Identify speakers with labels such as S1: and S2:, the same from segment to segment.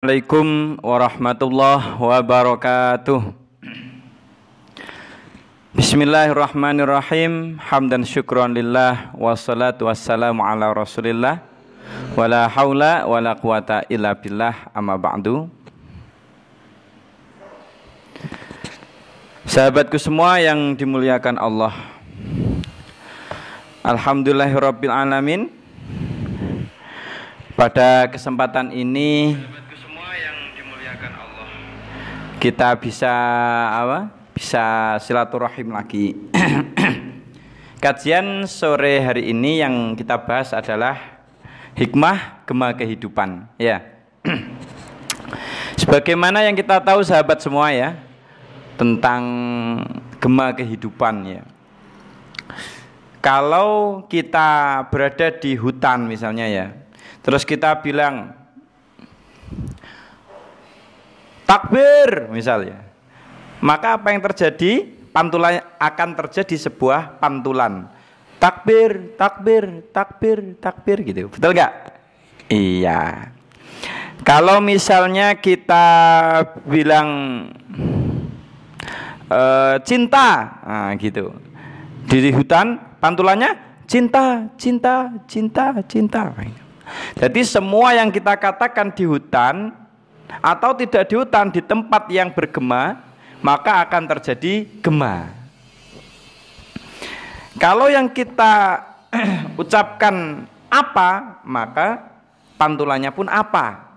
S1: Assalamualaikum warahmatullahi wabarakatuh. Bismillahirrahmanirrahim. Hamdan syukran lillah. Wassalatu wassalamu ala rasulillah. Wala hawla wala quwata illa billah. Amma ba'du. Sahabatku semua yang dimuliakan Allah, alhamdulillahirabbil alamin. Pada kesempatan ini kita bisa silaturahim lagi. Kajian sore hari ini yang kita bahas adalah hikmah gema kehidupan, ya. Sebagaimana yang kita tahu sahabat semua ya, tentang gema kehidupan ya. Kalau kita berada di hutan misalnya ya, terus kita bilang takbir misalnya, maka apa yang terjadi? Pantulan akan terjadi sebuah pantulan. Takbir, takbir, takbir, takbir gitu. Betul nggak? Iya. Kalau misalnya kita bilang cinta, nah gitu. Di hutan pantulannya cinta, cinta, cinta, cinta. Jadi semua yang kita katakan di hutan atau tidak di hutan, di tempat yang bergema, maka akan terjadi gema. Kalau yang kita ucapkan apa, maka pantulannya pun apa.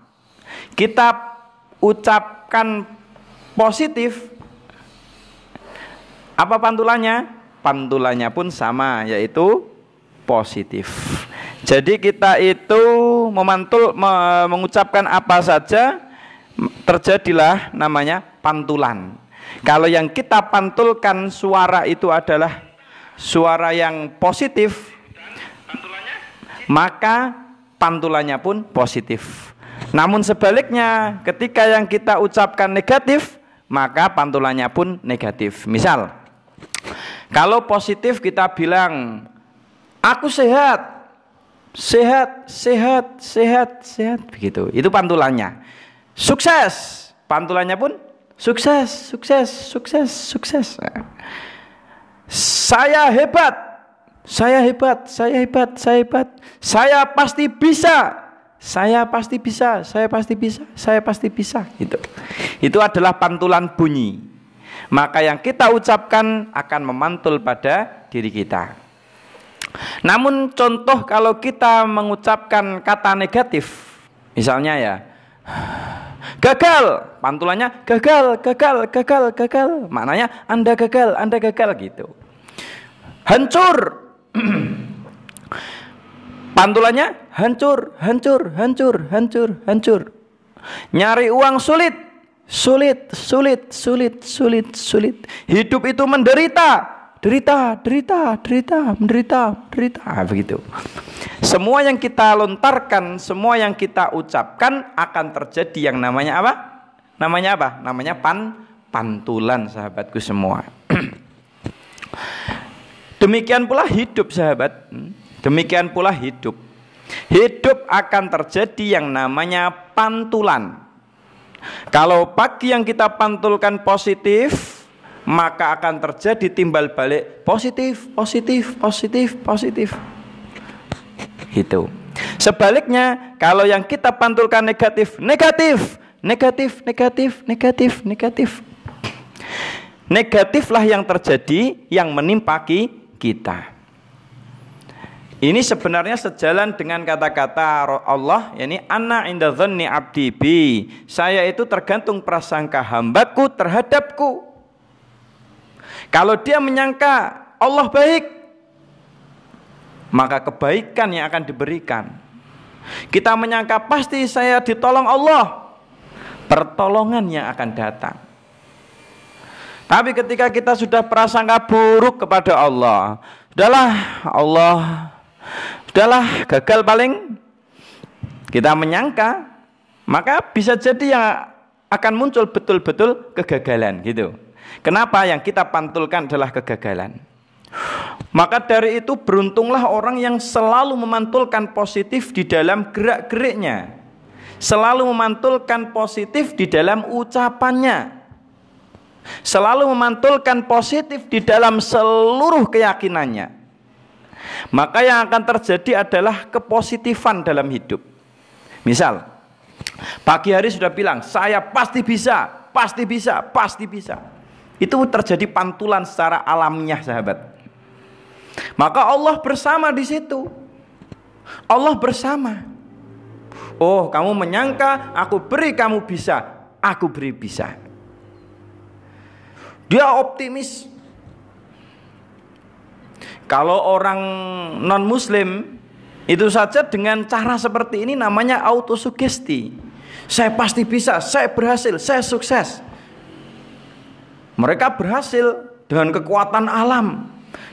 S1: Kita ucapkan positif, apa pantulannya? Pantulannya pun sama, yaitu positif. Jadi kita itu mengucapkan apa saja, terjadilah namanya pantulan. Kalau yang kita pantulkan suara itu adalah suara yang positif, maka pantulannya pun positif. Namun sebaliknya, ketika yang kita ucapkan negatif, maka pantulannya pun negatif. Misal, kalau positif kita bilang aku sehat, sehat, sehat, sehat, sehat, begitu. Itu pantulannya. Sukses, pantulannya pun sukses, sukses, sukses, sukses. Saya hebat, saya hebat, saya hebat, saya hebat. Saya pasti bisa, saya pasti bisa, saya pasti bisa, saya pasti bisa. Itu adalah pantulan bunyi. Maka yang kita ucapkan akan memantul pada diri kita. Namun contoh kalau kita mengucapkan kata negatif, misalnya ya, gagal, pantulannya gagal, gagal, gagal, gagal. Maknanya Anda gagal gitu. Hancur, pantulannya hancur, hancur, hancur, hancur, hancur. Nyari uang sulit, sulit, sulit, sulit, sulit, sulit. Hidup itu menderita, derita, derita, derita, menderita, menderita, begitu. Semua yang kita lontarkan, semua yang kita ucapkan akan terjadi yang namanya apa? Namanya apa? Namanya pantulan, sahabatku semua. Demikian pula hidup, sahabat. Demikian pula hidup. Hidup akan terjadi yang namanya pantulan. Kalau pagi yang kita pantulkan positif, maka akan terjadi timbal balik positif, positif, positif, positif. Gitu. Sebaliknya, kalau yang kita pantulkan negatif, negatif, negatif, negatif, negatif, negatif. Negatiflah yang terjadi, yang menimpa kita. Ini sebenarnya sejalan dengan kata-kata Allah, yakni ana inda dzanni abdi bi. Saya itu tergantung prasangka hambaku terhadapku. Kalau dia menyangka Allah baik, maka kebaikan yang akan diberikan. Kita menyangka pasti saya ditolong Allah, pertolongan yang akan datang. Tapi ketika kita sudah prasangka buruk kepada Allah, sudahlah gagal paling, kita menyangka, maka bisa jadi yang akan muncul betul-betul kegagalan gitu. Kenapa? Yang kita pantulkan adalah kegagalan. Maka dari itu beruntunglah orang yang selalu memantulkan positif di dalam gerak-geriknya. selalu memantulkan positif di dalam ucapannya, selalu memantulkan positif di dalam seluruh keyakinannya, maka yang akan terjadi adalah kepositifan dalam hidup. Misal, pagi hari sudah bilang, saya pasti bisa, pasti bisa, pasti bisa. Itu terjadi pantulan secara alamiah, sahabat. Maka Allah bersama di situ. Allah bersama. Oh, kamu menyangka aku beri kamu bisa, aku beri bisa. Dia optimis. Kalau orang non muslim itu saja dengan cara seperti ini namanya autosugesti. Saya pasti bisa, saya berhasil, saya sukses. Mereka berhasil dengan kekuatan alam,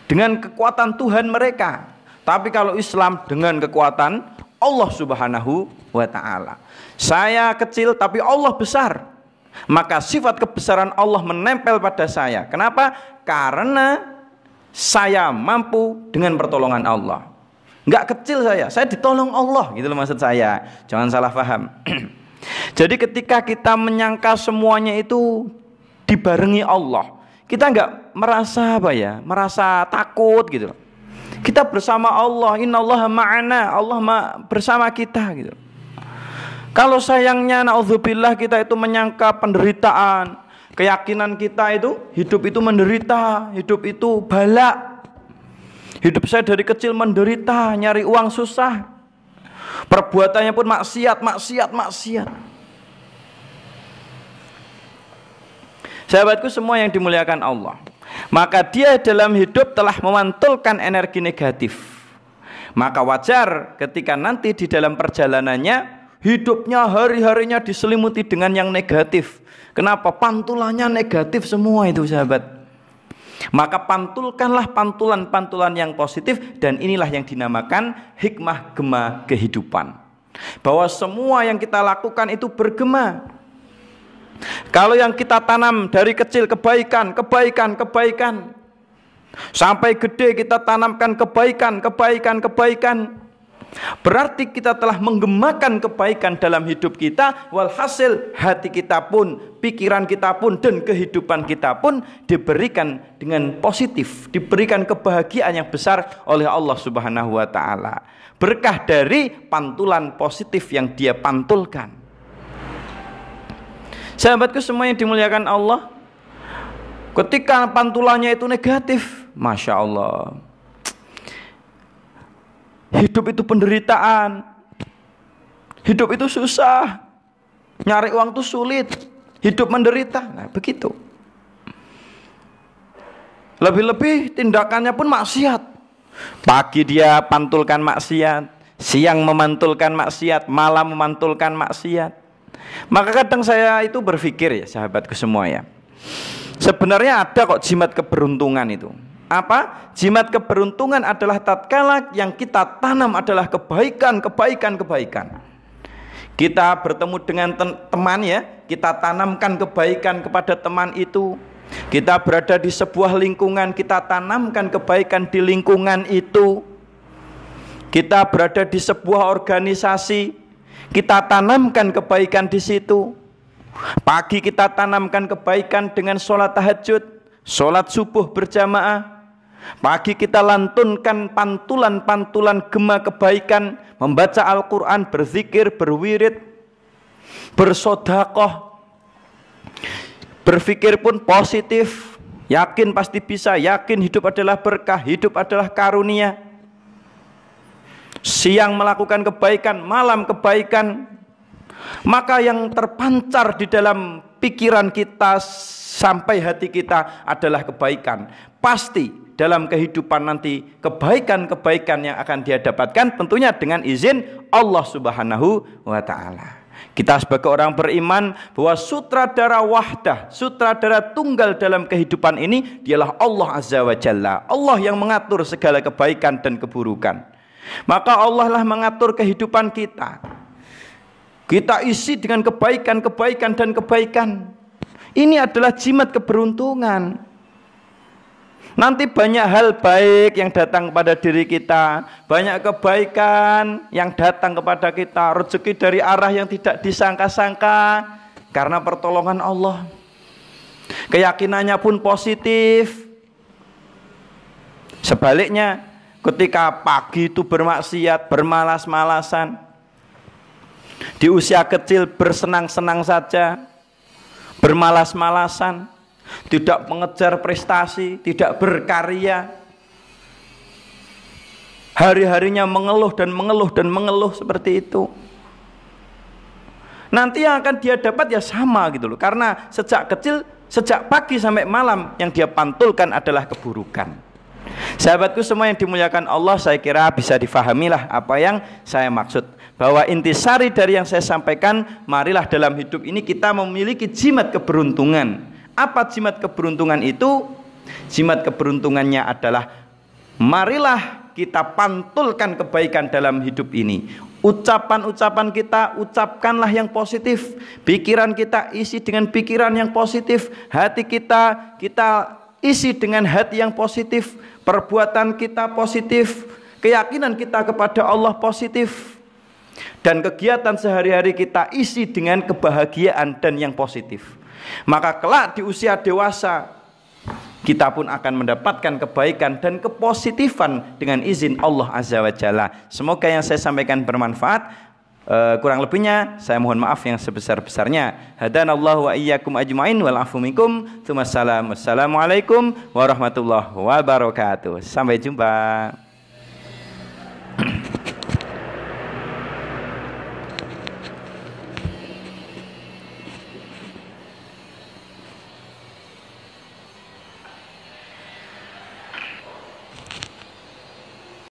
S1: dengan kekuatan Tuhan mereka. Tapi kalau Islam dengan kekuatan Allah Subhanahu wa ta'ala. Saya kecil tapi Allah besar, maka sifat kebesaran Allah menempel pada saya. Kenapa? Karena saya mampu dengan pertolongan Allah. Enggak kecil saya ditolong Allah, gitu loh maksud saya. Jangan salah paham. Jadi ketika kita menyangka semuanya itu dibarengi Allah, kita enggak merasa merasa takut gitu. Kita bersama Allah, innallaha ma'ana, Allah bersama kita gitu. Kalau sayangnya naudzubillah kita itu menyangka penderitaan, keyakinan kita itu hidup itu menderita, hidup itu bala. Hidup saya dari kecil menderita, nyari uang susah. Perbuatannya pun maksiat. Sahabatku semua yang dimuliakan Allah, maka dia dalam hidup telah memantulkan energi negatif. Maka wajar ketika nanti di dalam perjalanannya hidupnya hari-harinya diselimuti dengan yang negatif. Kenapa? Pantulannya negatif semua itu, sahabat. Maka pantulkanlah pantulan-pantulan yang positif, dan inilah yang dinamakan hikmah gema kehidupan. Bahwa semua yang kita lakukan itu bergema. Kalau yang kita tanam dari kecil kebaikan, sampai gede kita tanamkan kebaikan, berarti kita telah menggemakan kebaikan dalam hidup kita. Walhasil hati kita pun, pikiran kita pun, dan kehidupan kita pun diberikan dengan positif, diberikan kebahagiaan yang besar oleh Allah Subhanahu wa ta'ala, berkah dari pantulan positif yang dia pantulkan. Sahabatku semua yang dimuliakan Allah, ketika pantulannya itu negatif, Masya Allah, hidup itu penderitaan, hidup itu susah, nyari uang itu sulit, hidup menderita. Nah begitu. Lebih-lebih tindakannya pun maksiat. Pagi dia pantulkan maksiat, siang memantulkan maksiat, malam memantulkan maksiat. Maka kadang saya itu berpikir, ya sahabatku semua ya, sebenarnya ada kok jimat keberuntungan itu. Apa? Jimat keberuntungan adalah tatkala yang kita tanam adalah kebaikan. Kita bertemu dengan teman ya, kita tanamkan kebaikan kepada teman itu. Kita berada di sebuah lingkungan, kita tanamkan kebaikan di lingkungan itu. Kita berada di sebuah organisasi, kita tanamkan kebaikan di situ. Pagi kita tanamkan kebaikan dengan sholat tahajud, sholat subuh berjamaah. Pagi kita lantunkan pantulan-pantulan gema kebaikan, membaca Al-Quran, berzikir, berwirid, bersodakoh. Berpikir pun positif, yakin pasti bisa, yakin hidup adalah berkah, hidup adalah karunia. Siang melakukan kebaikan, malam kebaikan. Maka yang terpancar di dalam pikiran kita sampai hati kita adalah kebaikan. Pasti dalam kehidupan nanti kebaikan-kebaikan yang akan dia dapatkan, tentunya dengan izin Allah Subhanahu wa ta'ala. Kita sebagai orang beriman bahwa sutradara wahdah, sutradara tunggal dalam kehidupan ini dialah Allah Azza wa Jalla. Allah yang mengatur segala kebaikan dan keburukan. Maka Allah lah mengatur kehidupan kita. Kita isi dengan kebaikan dan kebaikan. Ini adalah jimat keberuntungan. Nanti banyak hal baik yang datang kepada diri kita, banyak kebaikan yang datang kepada kita, rezeki dari arah yang tidak disangka-sangka karena pertolongan Allah. Keyakinannya pun positif. Sebaliknya, ketika pagi itu bermaksiat, bermalas-malasan, di usia kecil bersenang-senang saja, bermalas-malasan, tidak mengejar prestasi, tidak berkarya, hari-harinya mengeluh dan mengeluh dan mengeluh seperti itu. Nanti yang akan dia dapat ya sama gitu loh. Karena sejak kecil, sejak pagi sampai malam yang dia pantulkan adalah keburukan. Sahabatku semua yang dimuliakan Allah, saya kira bisa difahamilah apa yang saya maksud. Bahwa intisari dari yang saya sampaikan, marilah dalam hidup ini kita memiliki jimat keberuntungan. Apa jimat keberuntungan itu? Jimat keberuntungannya adalah marilah kita pantulkan kebaikan dalam hidup ini. Ucapan-ucapan kita, ucapkanlah yang positif. Pikiran kita isi dengan pikiran yang positif. Hati kita isi dengan hati yang positif. Perbuatan kita positif. Keyakinan kita kepada Allah positif. Dan kegiatan sehari-hari kita isi dengan kebahagiaan dan yang positif. Maka kelak di usia dewasa kita pun akan mendapatkan kebaikan dan kepositifan dengan izin Allah Azza wa Jalla. Semoga yang saya sampaikan bermanfaat. Kurang lebihnya saya mohon maaf yang sebesar-besarnya. Hadanallahu wa iyyakum ajmain wal afu minkum. Assalamualaikum warahmatullahi wabarakatuh. Sampai jumpa.